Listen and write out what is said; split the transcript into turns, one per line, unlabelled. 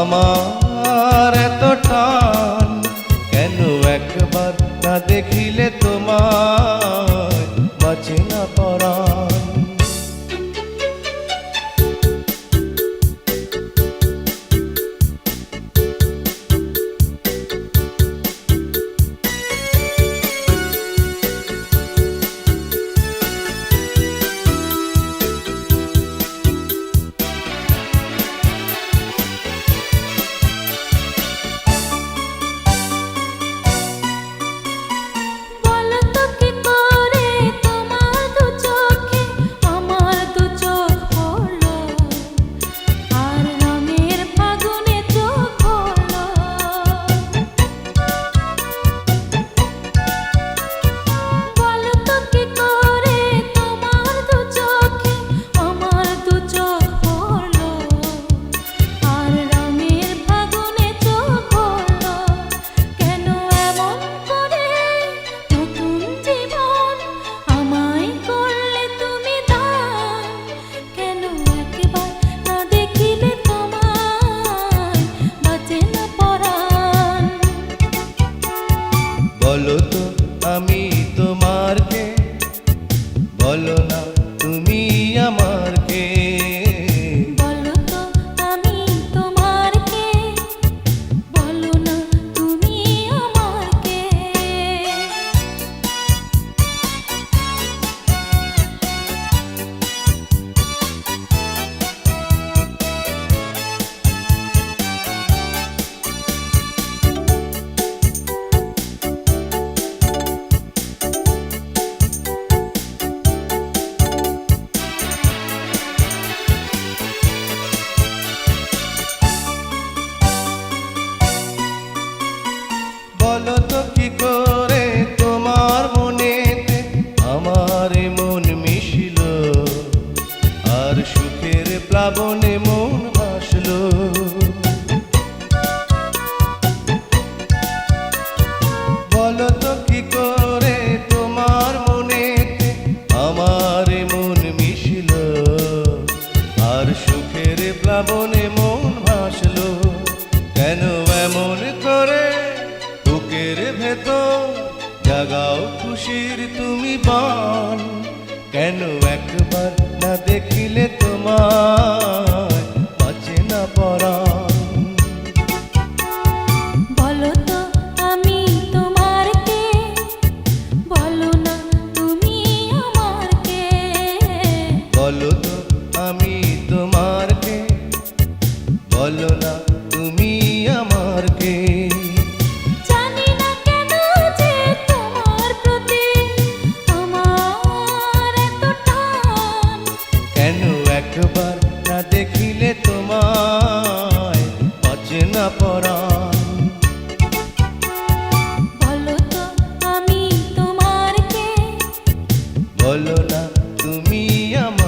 আমার এত টান কেন একবার না দেখিলে তোমায় বাঁচে না পরাণ। বলো তো আমি তোমার কে, বলো না তুমি আমার কে।
বলো তো আমি তোমার কে, বলো না তুমি আমার কে।
বলো তো কি করে তোমার মনেতে আমার মন মিশিল, আর সুখের প্লাবনে মন ভাসলো। বলো তো কি করে তোমার মনেতে আমার মন মিশিল, আর সুখের প্লাবনে মন ভাসলো। কেন এমন করে বুকের ভেতর জাগাও খুশির তুমি বান, কেন একবার না দেখিলে তোমায় বাঁচে না পরাণ।
বলো তো আমি তোমার কে, বলো না তুমি আমার কে।
বলো তো আমি তোমার কে, বলো না তুমি আমার কে।
জানি না কেন যে তোমার প্রতি আমার এত টান,
কেন একবার না দেখিলে তোমায় বাঁচে না পরাণ।
বলো তো আমি তোমার কে,
বলো না তুমি আমার